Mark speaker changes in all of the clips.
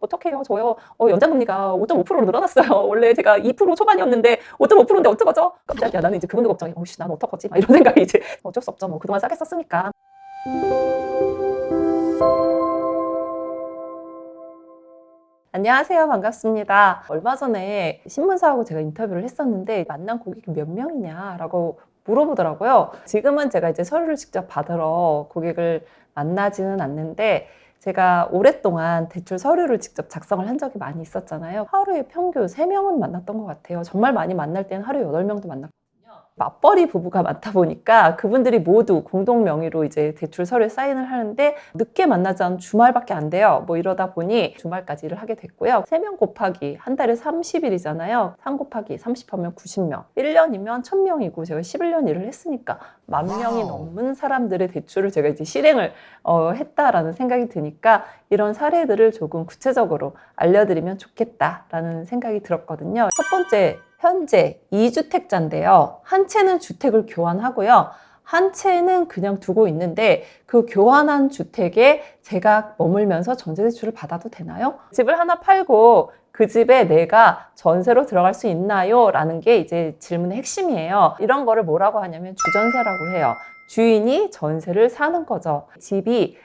Speaker 1: 어떻게 해요? 저요. 연장금리가 5.5%로 늘어났어요. 원래 제가 2% 초반이었는데 5.5%인데 어떡하죠? 깜짝이야. 나는 이제 그분들 걱정이, 어이씨, 나는 어떡하지? 막 이런 생각이 이제 어쩔 수 없죠. 뭐 그동안 싸게 썼으니까. 안녕하세요. 반갑습니다. 얼마 전에 신문사하고 제가 인터뷰를 했었는데 만난 고객이 몇 명이냐라고 물어보더라고요. 지금은 제가 이제 서류를 직접 받으러 고객을 만나지는 않는데 제가 오랫동안 대출 서류를 직접 작성을 한 적이 많이 있었잖아요. 하루에 평균 3명은 만났던 것 같아요. 정말 많이 만날 때는 하루에 8명도 만났거든요. 맞벌이 부부가 많다 보니까 그분들이 모두 공동 명의로 이제 대출 서류에 사인을 하는데 늦게 만나지 않은 주말밖에 안 돼요. 뭐 이러다 보니 주말까지 일을 하게 됐고요. 3명 곱하기 한 달에 30일이잖아요. 3 곱하기 30하면 90명. 1년이면 1000명이고 제가 11년 일을 했으니까 10,000명이 넘는 사람들의 대출을 제가 이제 실행을 했다라는 생각이 드니까 이런 사례들을 조금 구체적으로 알려드리면 좋겠다라는 생각이 들었거든요. 첫 번째, 현재 2주택자인데요. 한 채는 주택을 교환하고요. 한 채는 그냥 두고 있는데 그 교환한 주택에 제가 머물면서 전세대출을 받아도 되나요? 집을 하나 팔고 그 집에 내가 전세로 들어갈 수 있나요? 라는 게 이제 질문의 핵심이에요. 이런 거를 뭐라고 하냐면 주전세라고 해요. 주인이 전세를 사는 거죠. 집이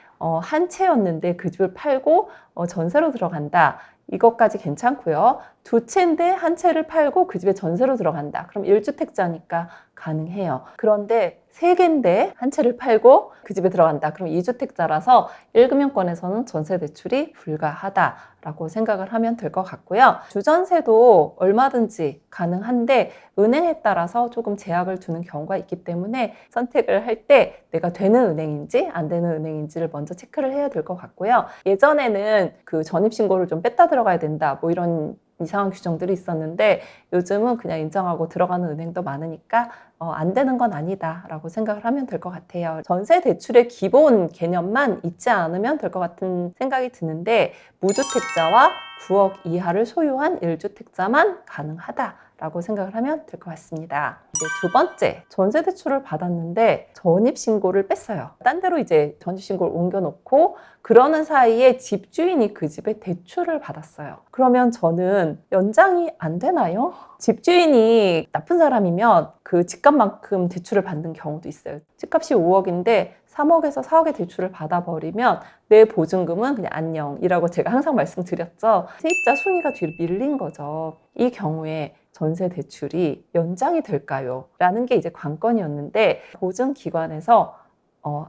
Speaker 1: 한 채였는데 그 집을 팔고 전세로 들어간다. 이것까지 괜찮고요. 두 채인데 한 채를 팔고 그 집에 전세로 들어간다. 그럼 1주택자니까 가능해요. 그런데 세 개인데 한 채를 팔고 그 집에 들어간다. 그럼 2주택자라서 1금융권에서는 전세 대출이 불가하다라고 생각을 하면 될 것 같고요. 주전세도 얼마든지 가능한데 은행에 따라서 조금 제약을 두는 경우가 있기 때문에 선택을 할 때 내가 되는 은행인지 안 되는 은행인지를 먼저 체크를 해야 될 것 같고요. 예전에는 그 전입신고를 좀 뺐다 들어가야 된다. 뭐 이런 이상한 규정들이 있었는데 요즘은 그냥 인정하고 들어가는 은행도 많으니까 안 되는 건 아니다라고 생각을 하면 될 것 같아요. 전세 대출의 기본 개념만 잊지 않으면 될 것 같은 생각이 드는데 무주택자와 9억 이하를 소유한 1주택자만 가능하다라고 생각을 하면 될 것 같습니다. 이제 두 번째, 전세 대출을 받았는데 전입신고를 뺐어요. 딴 데로 이제 전입신고를 옮겨놓고 그러는 사이에 집주인이 그 집에 대출을 받았어요. 그러면 저는 연장이 안 되나요? 집주인이 나쁜 사람이면 그 집값만큼 대출을 받는 경우도 있어요. 집값이 5억인데 3억에서 4억의 대출을 받아버리면 내 보증금은 그냥 안녕이라고 제가 항상 말씀드렸죠. 세입자 순위가 뒤로 밀린 거죠. 이 경우에 전세 대출이 연장이 될까요? 라는 게 이제 관건이었는데 보증기관에서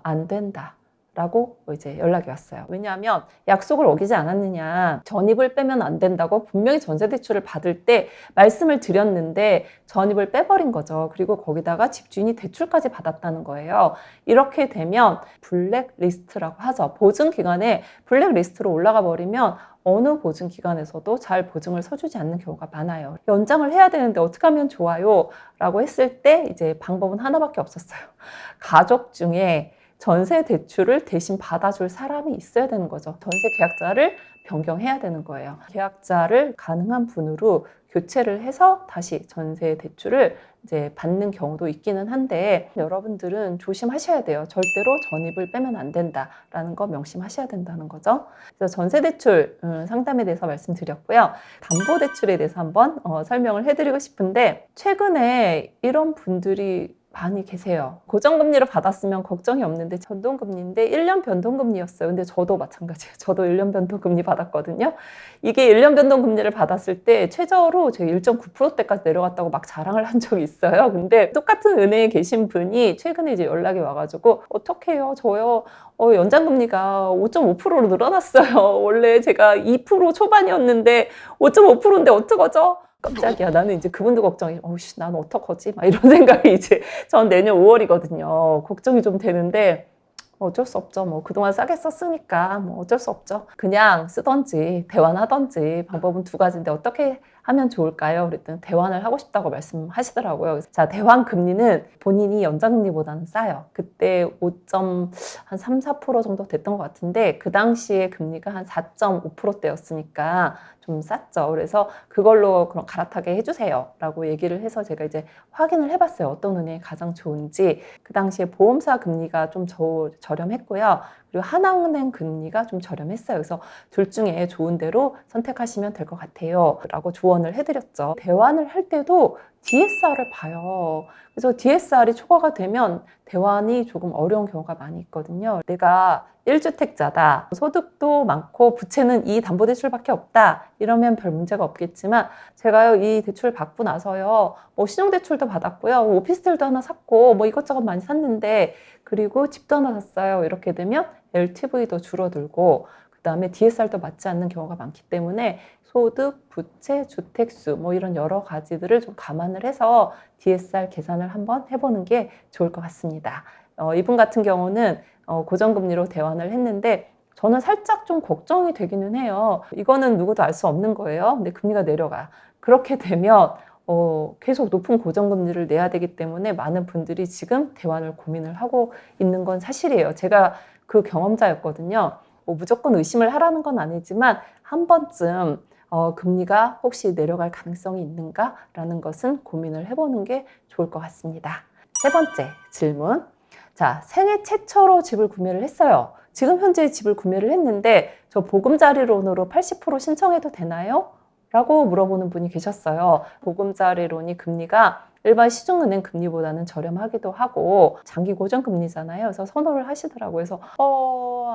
Speaker 1: 안 된다. 라고 이제 연락이 왔어요. 왜냐하면 약속을 어기지 않았느냐, 전입을 빼면 안 된다고 분명히 전세대출을 받을 때 말씀을 드렸는데 전입을 빼버린 거죠. 그리고 거기다가 집주인이 대출까지 받았다는 거예요. 이렇게 되면 블랙리스트라고 하죠. 보증기관에 블랙리스트로 올라가 버리면 어느 보증기관에서도 잘 보증을 서주지 않는 경우가 많아요. 연장을 해야 되는데 어떻게 하면 좋아요? 라고 했을 때 이제 방법은 하나밖에 없었어요. 가족 중에 전세 대출을 대신 받아줄 사람이 있어야 되는 거죠. 전세 계약자를 변경해야 되는 거예요. 계약자를 가능한 분으로 교체를 해서 다시 전세 대출을 이제 받는 경우도 있기는 한데 여러분들은 조심하셔야 돼요. 절대로 전입을 빼면 안 된다라는 거 명심하셔야 된다는 거죠. 그래서 전세 대출 상담에 대해서 말씀드렸고요. 담보대출에 대해서 한번 설명을 해드리고 싶은데 최근에 이런 분들이 많이 계세요. 고정금리를 받았으면 걱정이 없는데 변동금리인데 1년 변동금리였어요. 근데 저도 마찬가지예요. 저도 1년 변동금리 받았거든요. 이게 1년 변동금리를 받았을 때 최저로 제가 1.9%대까지 내려갔다고 막 자랑을 한 적이 있어요. 근데 똑같은 은행에 계신 분이 최근에 이제 연락이 와가지고 어떻게 해요? 저요. 연장금리가 5.5%로 늘어났어요. 원래 제가 2% 초반이었는데 5.5%인데 어떡하죠? 깜짝이야. 나는 이제 그분도 걱정이, 어우씨, 난 어떡하지? 막 이런 생각이 이제, 전 내년 5월이거든요. 걱정이 좀 되는데, 어쩔 수 없죠. 뭐, 그동안 싸게 썼으니까, 뭐, 어쩔 수 없죠. 그냥 쓰던지, 대환하던지, 방법은 두 가지인데, 어떻게 하면 좋을까요? 그랬더니, 대환을 하고 싶다고 말씀하시더라고요. 자, 대환 금리는 본인이 연장금리보다는 싸요. 그때 5.3, 4% 정도 됐던 것 같은데, 그 당시에 금리가 한 4.5%대였으니까, 좀 쌌죠. 그래서 그걸로 그럼 갈아타게 해주세요 라고 얘기를 해서 제가 이제 확인을 해봤어요. 어떤 은행이 가장 좋은지. 그 당시에 보험사 금리가 좀 저렴했고요. 그리고 하나은행 금리가 좀 저렴했어요. 그래서 둘 중에 좋은 대로 선택하시면 될 것 같아요 라고 조언을 해드렸죠. 대환을 할 때도 DSR을 봐요. 그래서 DSR이 초과가 되면 대환이 조금 어려운 경우가 많이 있거든요. 내가 1주택자다, 소득도 많고 부채는 이 담보대출밖에 없다 이러면 별 문제가 없겠지만, 제가요 이 대출 받고 나서요 뭐 신용대출도 받았고요, 오피스텔도 하나 샀고 뭐 이것저것 많이 샀는데, 그리고 집도 하나 샀어요. 이렇게 되면 LTV도 줄어들고 그 다음에 DSR도 맞지 않는 경우가 많기 때문에 소득, 부채, 주택수 뭐 이런 여러 가지들을 좀 감안을 해서 DSR 계산을 한번 해보는 게 좋을 것 같습니다. 이분 같은 경우는 고정금리로 대환을 했는데 저는 살짝 좀 걱정이 되기는 해요. 이거는 누구도 알 수 없는 거예요. 근데 금리가 내려가. 그렇게 되면 계속 높은 고정금리를 내야 되기 때문에 많은 분들이 지금 대환을 고민을 하고 있는 건 사실이에요. 제가 그 경험자였거든요. 뭐 무조건 의심을 하라는 건 아니지만 한 번쯤 금리가 혹시 내려갈 가능성이 있는가라는 것은 고민을 해보는 게 좋을 것 같습니다. 세 번째 질문. 자, 생애 최초로 집을 구매를 했어요. 지금 현재 집을 구매를 했는데 저 보금자리론으로 80% 신청해도 되나요? 라고 물어보는 분이 계셨어요. 보금자리론이 금리가 일반 시중은행 금리보다는 저렴하기도 하고 장기 고정금리잖아요. 그래서 선호를 하시더라고요. 그래서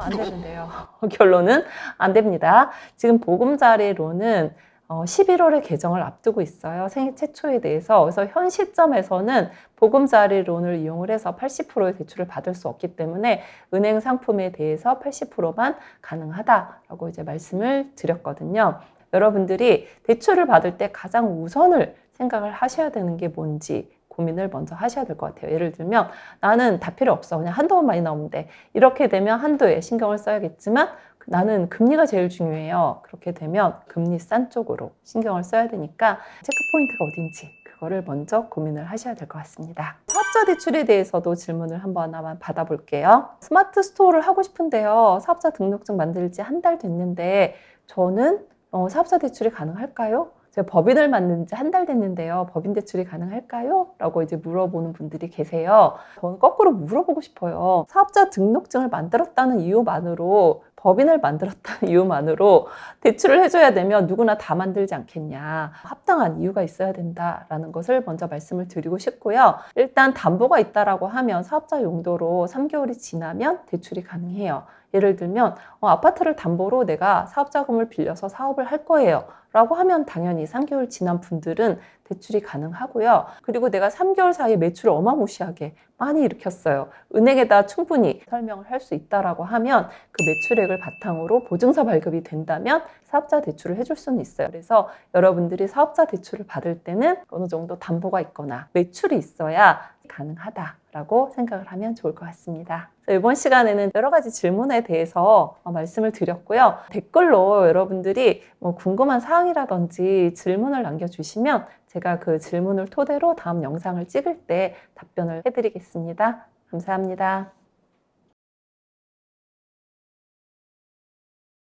Speaker 1: 안 되는데요. 결론은 안 됩니다. 지금 보금자리론은 11월에 개정을 앞두고 있어요. 생애 최초에 대해서. 그래서 현 시점에서는 보금자리론을 이용을 해서 80%의 대출을 받을 수 없기 때문에 은행 상품에 대해서 80%만 가능하다라고 이제 말씀을 드렸거든요. 여러분들이 대출을 받을 때 가장 우선을 생각을 하셔야 되는 게 뭔지 고민을 먼저 하셔야 될 것 같아요. 예를 들면 나는 다 필요 없어. 그냥 한도만 많이 나오면 돼. 이렇게 되면 한도에 신경을 써야겠지만 나는 금리가 제일 중요해요. 그렇게 되면 금리 싼 쪽으로 신경을 써야 되니까 체크포인트가 어딘지 그거를 먼저 고민을 하셔야 될 것 같습니다. 사업자 대출에 대해서도 질문을 한번 받아볼게요. 스마트 스토어를 하고 싶은데요. 사업자 등록증 만들 지 한 달 됐는데 저는 사업자 대출이 가능할까요? 제가 법인을 만든 지 한 달 됐는데요. 법인 대출이 가능할까요? 라고 이제 물어보는 분들이 계세요. 저는 거꾸로 물어보고 싶어요. 사업자 등록증을 만들었다는 이유만으로, 법인을 만들었다는 이유만으로 대출을 해줘야 되면 누구나 다 만들지 않겠냐. 합당한 이유가 있어야 된다라는 것을 먼저 말씀을 드리고 싶고요. 일단 담보가 있다라고 하면 사업자 용도로 3개월이 지나면 대출이 가능해요. 예를 들면 아파트를 담보로 내가 사업자금을 빌려서 사업을 할 거예요 라고 하면 당연히 3개월 지난 분들은 대출이 가능하고요. 그리고 내가 3개월 사이에 매출을 어마무시하게 많이 일으켰어요. 은행에다 충분히 설명을 할 수 있다라고 하면 그 매출액을 바탕으로 보증서 발급이 된다면 사업자 대출을 해줄 수는 있어요. 그래서 여러분들이 사업자 대출을 받을 때는 어느 정도 담보가 있거나 매출이 있어야 가능하다라고 생각을 하면 좋을 것 같습니다. 이번 시간에는 여러 가지 질문에 대해서 말씀을 드렸고요. 댓글로 여러분들이 궁금한 사항이라든지 질문을 남겨주시면 제가 그 질문을 토대로 다음 영상을 찍을 때 답변을 해드리겠습니다. 감사합니다.